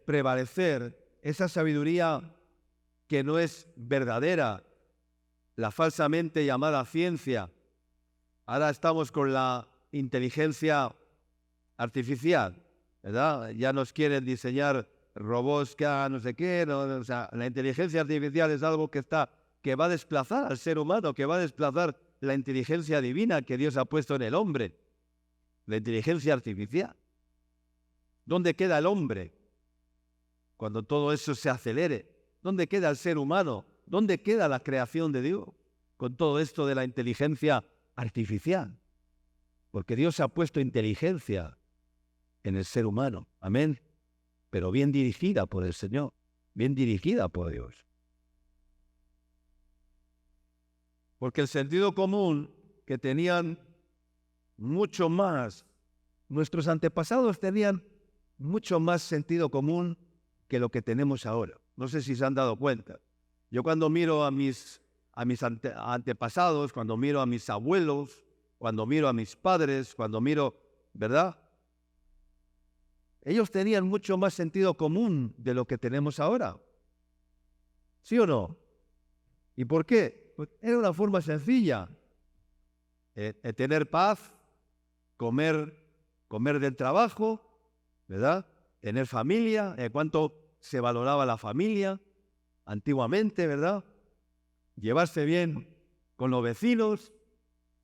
prevalecer, esa sabiduría que no es verdadera, la falsamente llamada ciencia. Ahora estamos con la inteligencia artificial, ¿verdad? Ya nos quieren diseñar robots que hagan no sé qué, ¿no? O sea, la inteligencia artificial es algo que va a desplazar al ser humano, que va a desplazar la inteligencia divina que Dios ha puesto en el hombre. La inteligencia artificial. ¿Dónde queda el hombre cuando todo eso se acelere? ¿Dónde queda el ser humano? ¿Dónde queda la creación de Dios con todo esto de la inteligencia artificial? Porque Dios ha puesto inteligencia en el ser humano. Amén. Pero bien dirigida por el Señor, bien dirigida por Dios. Porque el sentido común que tenían mucho más, nuestros antepasados tenían mucho más sentido común que lo que tenemos ahora. No sé si se han dado cuenta. Yo cuando miro a mis antepasados, cuando miro a mis abuelos, cuando miro a mis padres, cuando miro, ¿verdad? Ellos tenían mucho más sentido común de lo que tenemos ahora. ¿Sí o no? ¿Y por qué? Pues era una forma sencilla. Tener paz, comer del trabajo, ¿verdad? Tener familia, cuánto se valoraba la familia antiguamente, ¿verdad? Llevarse bien con los vecinos,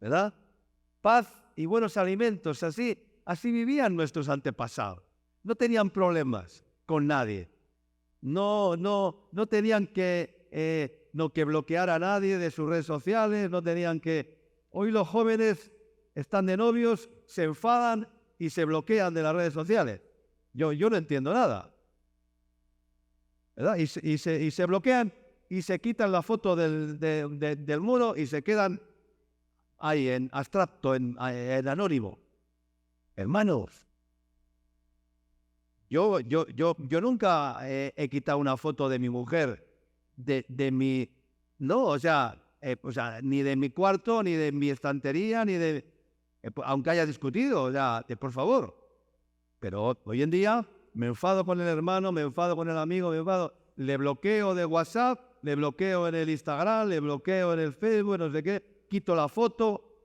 ¿verdad? Paz y buenos alimentos, así vivían nuestros antepasados. No tenían problemas con nadie. No tenían que bloquear a nadie de sus redes sociales, no tenían que... Hoy los jóvenes están de novios, se enfadan y se bloquean de las redes sociales. Yo no entiendo nada, ¿verdad? Y se bloquean y se quitan la foto del muro y se quedan ahí en abstracto, en anónimo. Hermanos, yo nunca he quitado una foto de mi mujer, de mi... No, o sea, ni de mi cuarto, ni de mi estantería, ni de... aunque haya discutido, o sea, por favor. Pero hoy en día me enfado con el hermano, me enfado con el amigo, le bloqueo de WhatsApp, le bloqueo en el Instagram, le bloqueo en el Facebook, no sé qué, quito la foto.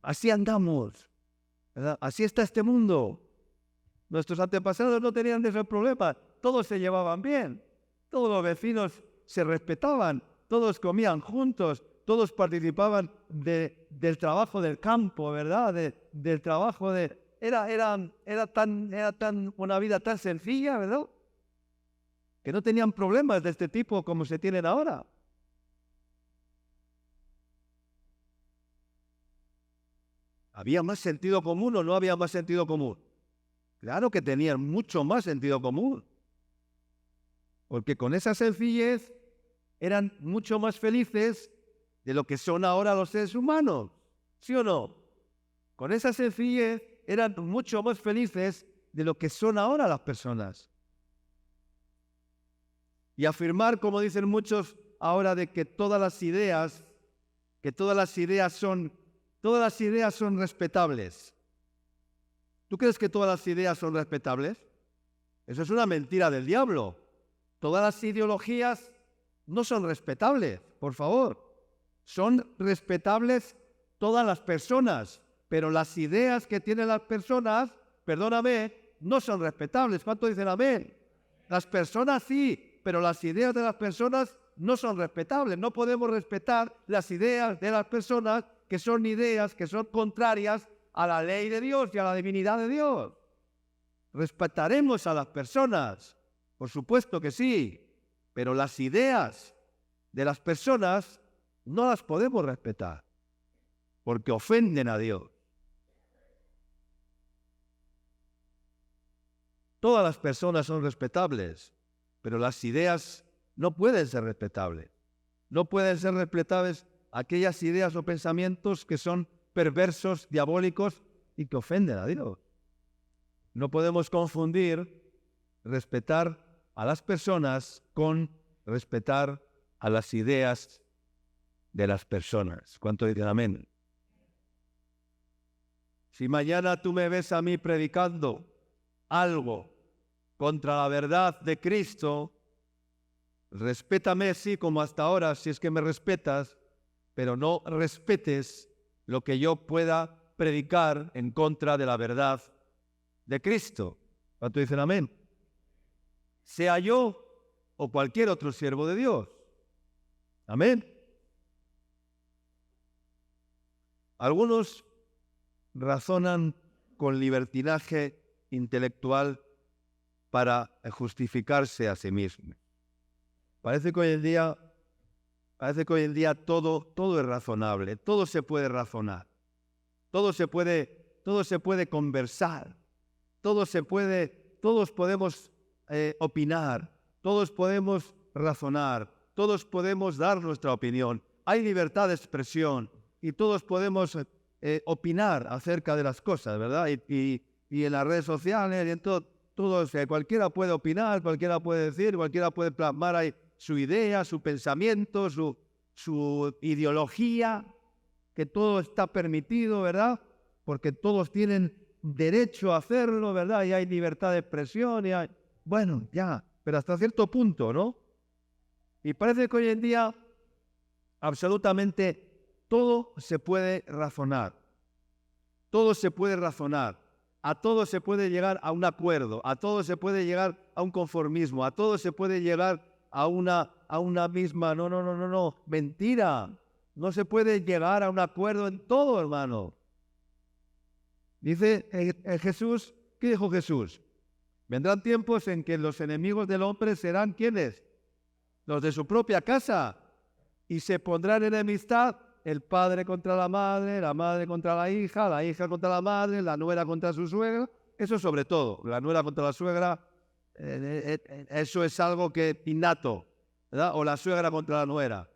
Así andamos, ¿verdad? Así está este mundo. Nuestros antepasados no tenían ese problema, todos se llevaban bien, todos los vecinos se respetaban, todos comían juntos, todos participaban del trabajo del campo, ¿verdad? Del trabajo de... Era tan una vida tan sencilla, ¿verdad? Que no tenían problemas de este tipo como se tienen ahora. ¿Había más sentido común o no había más sentido común? Claro que tenían mucho más sentido común. Porque con esa sencillez eran mucho más felices de lo que son ahora los seres humanos. ¿Sí o no? Con esa sencillez eran mucho más felices de lo que son ahora las personas. Y afirmar, como dicen muchos ahora, de que todas las ideas son respetables. ¿Tú crees que todas las ideas son respetables? Eso es una mentira del diablo. Todas las ideologías no son respetables, por favor. Son respetables todas las personas, pero las ideas que tienen las personas, perdóname, no son respetables. ¿Cuánto dicen amén? Las personas sí, pero las ideas de las personas no son respetables. No podemos respetar las ideas de las personas que son ideas que son contrarias a la ley de Dios y a la divinidad de Dios. Respetaremos a las personas, por supuesto que sí, pero las ideas de las personas no las podemos respetar, porque ofenden a Dios. Todas las personas son respetables, pero las ideas no pueden ser respetables. No pueden ser respetables aquellas ideas o pensamientos que son perversos, diabólicos y que ofenden a Dios. No podemos confundir respetar a las personas con respetar a las ideas de las personas. ¿Cuánto dicen amén? Si mañana tú me ves a mí predicando algo contra la verdad de Cristo, respétame, sí, como hasta ahora, si es que me respetas, pero no respetes lo que yo pueda predicar en contra de la verdad de Cristo. ¿Cuánto dicen amén? Sea yo o cualquier otro siervo de Dios. Amén. Algunos razonan con libertinaje intelectual para justificarse a sí mismos. Parece que hoy en día todo es razonable, todo se puede razonar, todo se puede conversar, todos podemos opinar, todos podemos razonar, todos podemos dar nuestra opinión. Hay libertad de expresión y todos podemos opinar acerca de las cosas, ¿verdad? Y en las redes sociales y en todo, cualquiera puede opinar, cualquiera puede decir, cualquiera puede plasmar ahí su idea, su pensamiento, su ideología, que todo está permitido, ¿verdad? Porque todos tienen derecho a hacerlo, ¿verdad? Y hay libertad de expresión, bueno, ya, pero hasta cierto punto, ¿no? Y parece que hoy en día absolutamente todo se puede razonar. Todo se puede razonar. A todo se puede llegar a un acuerdo, a todo se puede llegar a un conformismo, a todo se puede llegar a una misma... No, mentira. No se puede llegar a un acuerdo en todo, hermano. Dice Jesús, ¿qué dijo Jesús? Vendrán tiempos en que los enemigos del hombre serán ¿quiénes? Los de su propia casa. Y se pondrán en enemistad el padre contra la madre contra la hija contra la madre, la nuera contra su suegra. Eso sobre todo, la nuera contra la suegra, eso es algo que innato, ¿verdad? O la suegra contra la nuera.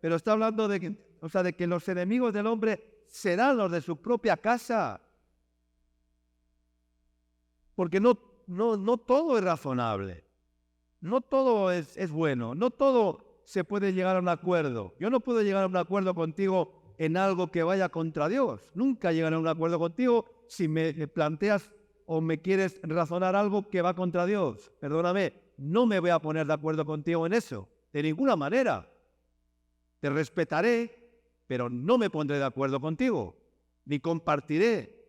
Pero está hablando de que los enemigos del hombre serán los de su propia casa. Porque no todo es razonable. No todo es bueno. No todo se puede llegar a un acuerdo. Yo no puedo llegar a un acuerdo contigo en algo que vaya contra Dios. Nunca llegaré a un acuerdo contigo si me planteas o me quieres razonar algo que va contra Dios. Perdóname, no me voy a poner de acuerdo contigo en eso. De ninguna manera. Te respetaré, pero no me pondré de acuerdo contigo. Ni compartiré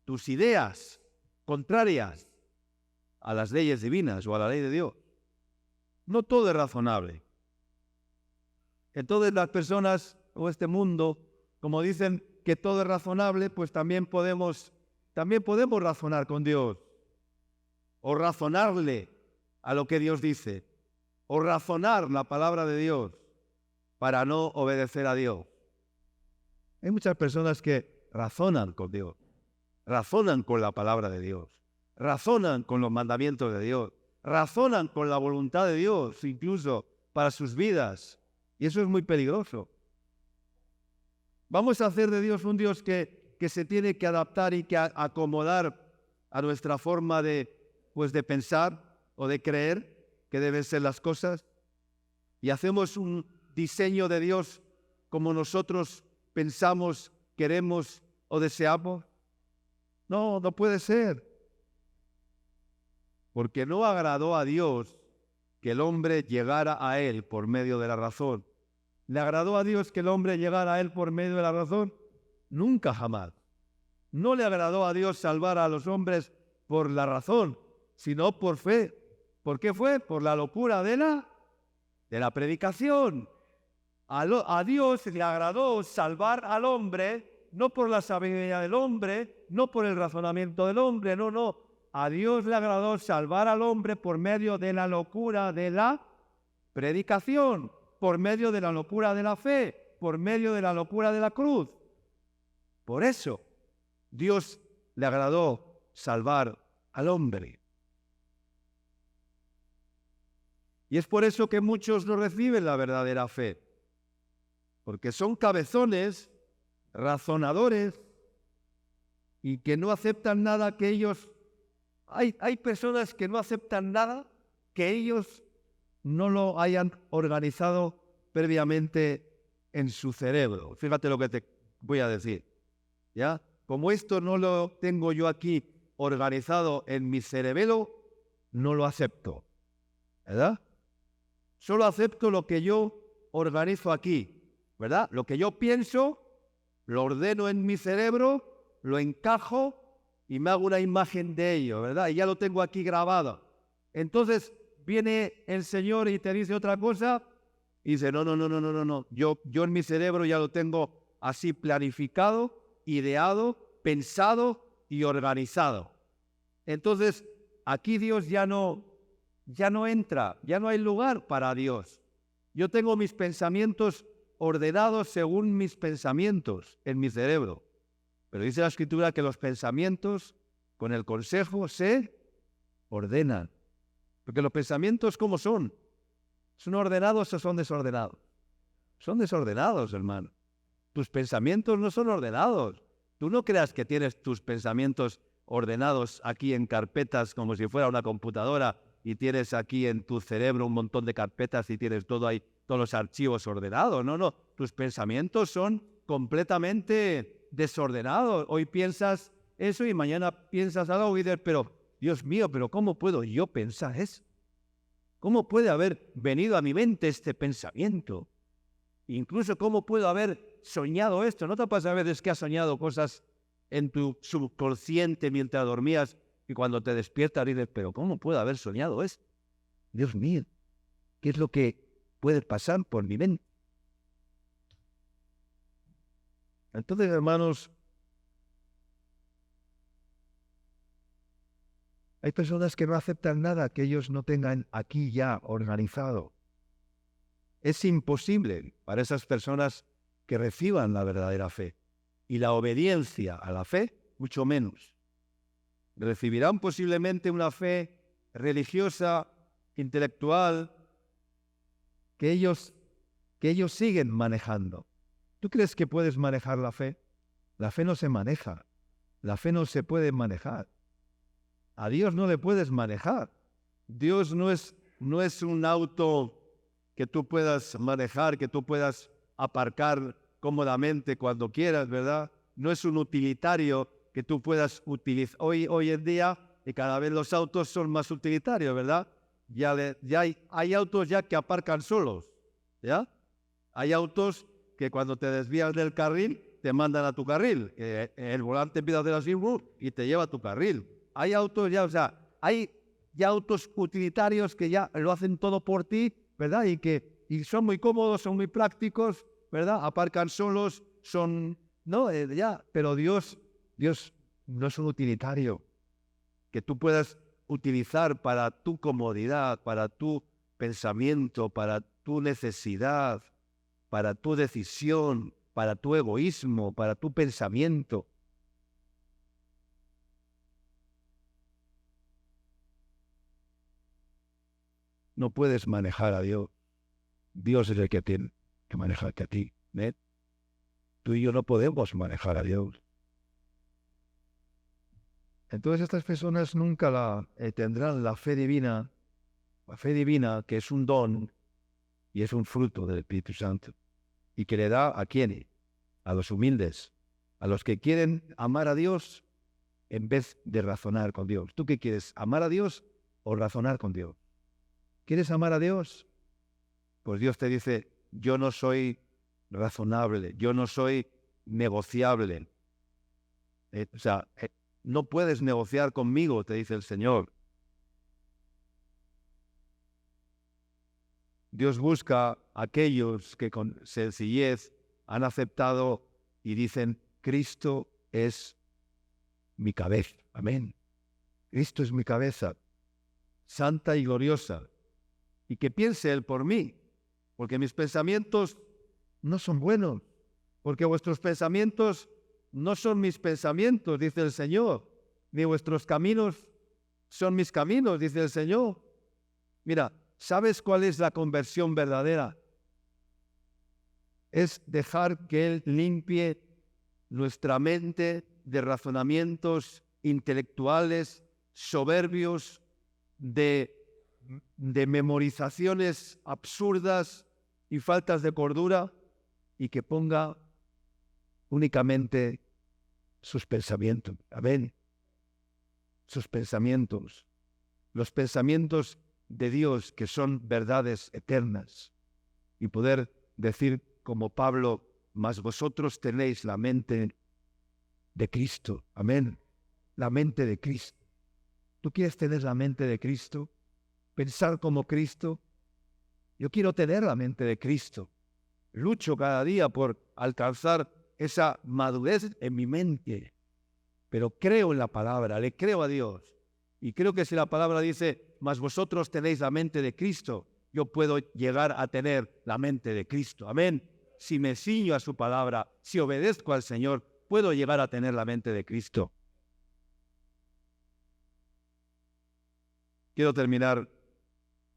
tus ideas contrarias a las leyes divinas o a la ley de Dios. No todo es razonable. Entonces las personas o este mundo, como dicen que todo es razonable, pues también podemos razonar con Dios, o razonarle a lo que Dios dice, o razonar la palabra de Dios para no obedecer a Dios. Hay muchas personas que razonan con Dios, razonan con la palabra de Dios, razonan con los mandamientos de Dios, razonan con la voluntad de Dios, incluso para sus vidas. Y eso es muy peligroso. Vamos a hacer de Dios un Dios que se tiene que adaptar y que acomodar a nuestra forma de pensar o de creer que deben ser las cosas. Y hacemos un diseño de Dios como nosotros pensamos, queremos o deseamos. No puede ser. Porque no agradó a Dios que el hombre llegara a Él por medio de la razón. ¿Le agradó a Dios que el hombre llegara a Él por medio de la razón? Nunca, jamás. No le agradó a Dios salvar a los hombres por la razón, sino por fe. ¿Por qué fue? Por la locura de la predicación. A Dios le agradó salvar al hombre, no por la sabiduría del hombre, no por el razonamiento del hombre, no. A Dios le agradó salvar al hombre por medio de la locura de la predicación, por medio de la locura de la fe, por medio de la locura de la cruz. Por eso, Dios le agradó salvar al hombre. Y es por eso que muchos no reciben la verdadera fe, porque son cabezones, razonadores, y que no aceptan nada que ellos... Hay personas que no aceptan nada que ellos no lo hayan organizado previamente en su cerebro. Fíjate lo que te voy a decir, ¿ya? Como esto no lo tengo yo aquí organizado en mi cerebelo, no lo acepto, ¿verdad? Solo acepto lo que yo organizo aquí, ¿verdad? Lo que yo pienso, lo ordeno en mi cerebro, lo encajo y me hago una imagen de ello, ¿verdad? Y ya lo tengo aquí grabado. Entonces viene el Señor y te dice otra cosa y dice, no. Yo en mi cerebro ya lo tengo así planificado, ideado, pensado y organizado. Entonces aquí Dios ya no entra, ya no hay lugar para Dios. Yo tengo mis pensamientos ordenados según mis pensamientos en mi cerebro. Pero dice la Escritura que los pensamientos con el consejo se ordenan. Porque los pensamientos, ¿cómo son? ¿Son ordenados o son desordenados? Son desordenados, hermano. Tus pensamientos no son ordenados. Tú no creas que tienes tus pensamientos ordenados aquí en carpetas como si fuera una computadora y tienes aquí en tu cerebro un montón de carpetas y tienes todo ahí, todos los archivos ordenados. No. Tus pensamientos son completamente desordenados. Hoy piensas eso y mañana piensas algo y dices, pero Dios mío, pero ¿cómo puedo yo pensar eso? ¿Cómo puede haber venido a mi mente este pensamiento? Incluso ¿cómo puedo haber soñado esto? ¿No te pasa a veces que has soñado cosas en tu subconsciente mientras dormías y cuando te despiertas dices, pero ¿cómo puedo haber soñado esto? Dios mío, ¿qué es lo que puede pasar por mi mente? Entonces, hermanos, hay personas que no aceptan nada que ellos no tengan aquí ya organizado. Es imposible para esas personas que reciban la verdadera fe. Y la obediencia a la fe, mucho menos. Recibirán posiblemente una fe religiosa, intelectual, que ellos siguen manejando. ¿Tú crees que puedes manejar la fe? La fe no se maneja. La fe no se puede manejar. A Dios no le puedes manejar. Dios no es un auto que tú puedas manejar, que tú puedas aparcar cómodamente cuando quieras, ¿verdad? No es un utilitario que tú puedas utilizar. Hoy en día, y cada vez los autos son más utilitarios, ¿verdad? Ya hay autos ya que aparcan solos, ¿ya? Hay autos que cuando te desvías del carril, te mandan a tu carril. El volante empieza a hacer así y te lleva a tu carril. Hay autos ya, o sea, hay ya autos utilitarios que ya lo hacen todo por ti, ¿verdad? Y son muy cómodos, son muy prácticos, ¿verdad? Aparcan solos, no, pero Dios no es un utilitario que tú puedas utilizar para tu comodidad, para tu pensamiento, para tu necesidad, para tu decisión, para tu egoísmo, para tu pensamiento. No puedes manejar a Dios. Dios es el que tiene que manejarte a ti. ¿Eh? Tú y yo no podemos manejar a Dios. Entonces estas personas nunca tendrán la fe divina que es un don y es un fruto del Espíritu Santo. ¿Y que le da a quién? A los humildes, a los que quieren amar a Dios en vez de razonar con Dios. ¿Tú qué quieres? ¿Amar a Dios o razonar con Dios? ¿Quieres amar a Dios? Pues Dios te dice, yo no soy razonable, yo no soy negociable. No puedes negociar conmigo, te dice el Señor. Dios busca a aquellos que con sencillez han aceptado y dicen, Cristo es mi cabeza. Amén. Cristo es mi cabeza, santa y gloriosa. Y que piense Él por mí, porque mis pensamientos no son buenos, porque vuestros pensamientos no son mis pensamientos, dice el Señor, ni vuestros caminos son mis caminos, dice el Señor. Mira, ¿sabes cuál es la conversión verdadera? Es dejar que Él limpie nuestra mente de razonamientos intelectuales, soberbios, de memorizaciones absurdas y faltas de cordura, y que ponga únicamente sus pensamientos. Amén. Sus pensamientos. Los pensamientos de Dios, que son verdades eternas. Y poder decir como Pablo, mas vosotros tenéis la mente de Cristo. Amén. La mente de Cristo. ¿Tú quieres tener la mente de Cristo? ¿Pensar como Cristo? Yo quiero tener la mente de Cristo. Lucho cada día por alcanzar esa madurez en mi mente. Pero creo en la palabra, le creo a Dios. Y creo que si la palabra dice, mas vosotros tenéis la mente de Cristo, yo puedo llegar a tener la mente de Cristo. Amén. Si me ciño a su palabra, si obedezco al Señor, puedo llegar a tener la mente de Cristo. Quiero terminar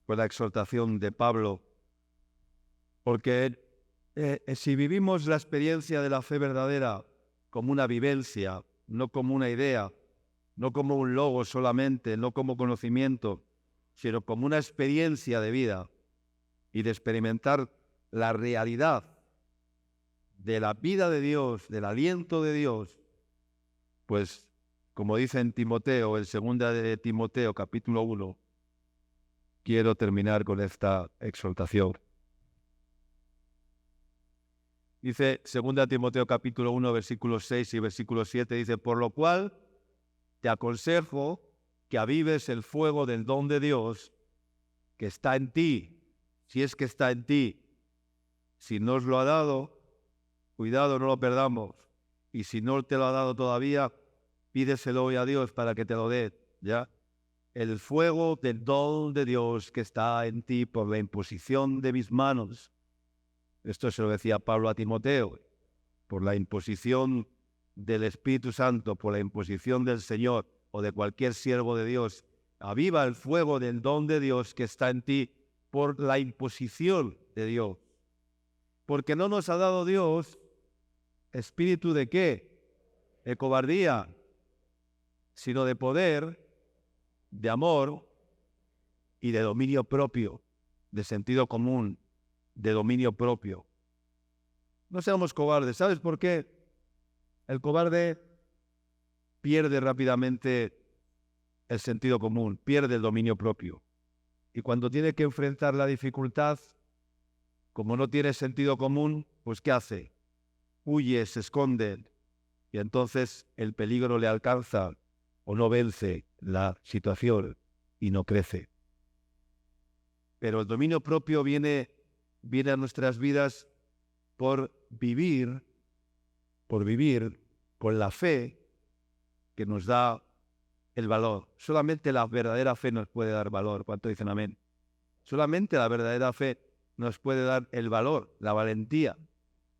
con la exhortación de Pablo, porque si vivimos la experiencia de la fe verdadera como una vivencia, no como una idea, no como un logo solamente, no como conocimiento, sino como una experiencia de vida y de experimentar la realidad de la vida de Dios, del aliento de Dios, pues como dice en Timoteo, en 2 de Timoteo capítulo 1, quiero terminar con esta exhortación. Dice 2 Timoteo capítulo 1, versículos 6 y versículo 7, dice, por lo cual te aconsejo que avives el fuego del don de Dios que está en ti, si es que está en ti. Si no os lo ha dado, cuidado, no lo perdamos. y si no te lo ha dado todavía, pídeselo hoy a Dios para que te lo dé, ¿ya? El fuego del don de Dios que está en ti por la imposición de mis manos. Esto se lo decía Pablo a Timoteo, por la imposición del Espíritu Santo, por la imposición del Señor o de cualquier siervo de Dios. Aviva el fuego del don de Dios que está en ti por la imposición de Dios. Porque no nos ha dado Dios espíritu de ¿qué? De cobardía, sino de poder, de amor y de dominio propio, de sentido común, de dominio propio. No seamos cobardes. ¿Sabes por qué? El cobarde pierde rápidamente el sentido común, pierde el dominio propio. Y cuando tiene que enfrentar la dificultad, como no tiene sentido común, pues ¿qué hace? Huye, se esconde, y entonces el peligro le alcanza o no vence la situación y no crece. Pero el dominio propio viene a nuestras vidas por vivir con la fe que nos da el valor. Solamente la verdadera fe nos puede dar valor. ¿Cuánto dicen amén? Solamente la verdadera fe nos puede dar el valor, la valentía.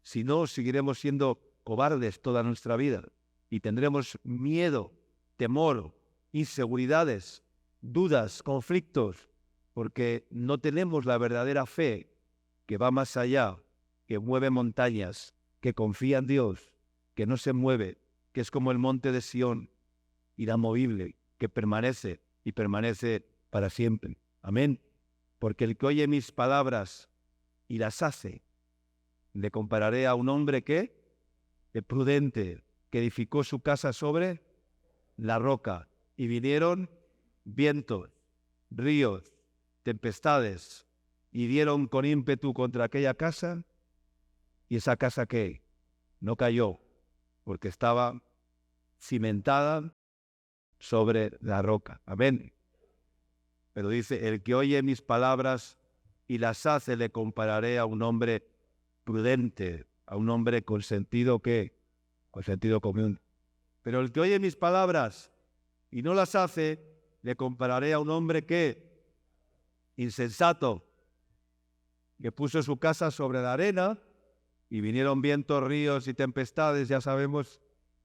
Si no, seguiremos siendo cobardes toda nuestra vida y tendremos miedo, temor, inseguridades, dudas, conflictos, porque no tenemos la verdadera fe que va más allá, que mueve montañas, que confía en Dios, que no se mueve, que es como el monte de Sión, inamovible, que permanece y permanece para siempre. Amén. Porque el que oye mis palabras y las hace, le compararé a un hombre que prudente, que edificó su casa sobre la roca, y vinieron vientos, ríos, tempestades, y dieron con ímpetu contra aquella casa, y esa casa ¿qué? No cayó, porque estaba cimentada sobre la roca. Amén. Pero dice, el que oye mis palabras y las hace, le compararé a un hombre prudente, a un hombre con sentido ¿qué? Con sentido común. Pero el que oye mis palabras y no las hace, le compararé a un hombre ¿qué? Insensato, que puso su casa sobre la arena y vinieron vientos, ríos y tempestades, ya sabemos,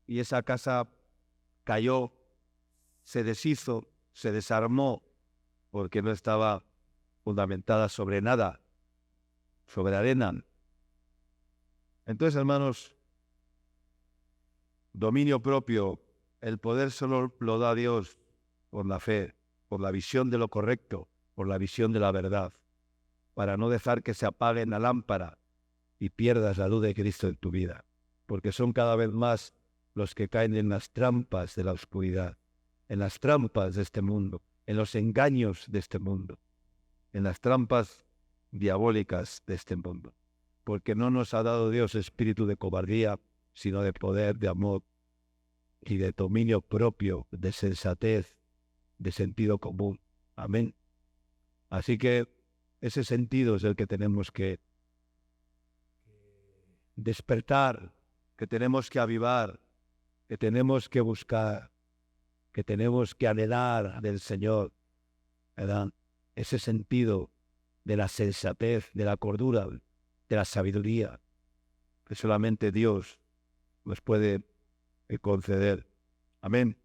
y esa casa cayó, se deshizo, se desarmó, porque no estaba fundamentada sobre nada, sobre arena. Entonces, hermanos, dominio propio, el poder solo lo da Dios por la fe, por la visión de lo correcto, por la visión de la verdad, para no dejar que se apague la lámpara y pierdas la luz de Cristo en tu vida, porque son cada vez más los que caen en las trampas de la oscuridad, en las trampas de este mundo, en los engaños de este mundo, en las trampas diabólicas de este mundo, porque no nos ha dado Dios espíritu de cobardía, sino de poder, de amor y de dominio propio, de sensatez, de sentido común. Amén. Así que ese sentido es el que tenemos que despertar, que tenemos que avivar, que tenemos que buscar, que tenemos que anhelar del Señor, ¿verdad? Ese sentido de la sensatez, de la cordura, de la sabiduría, que solamente Dios nos puede conceder. Amén.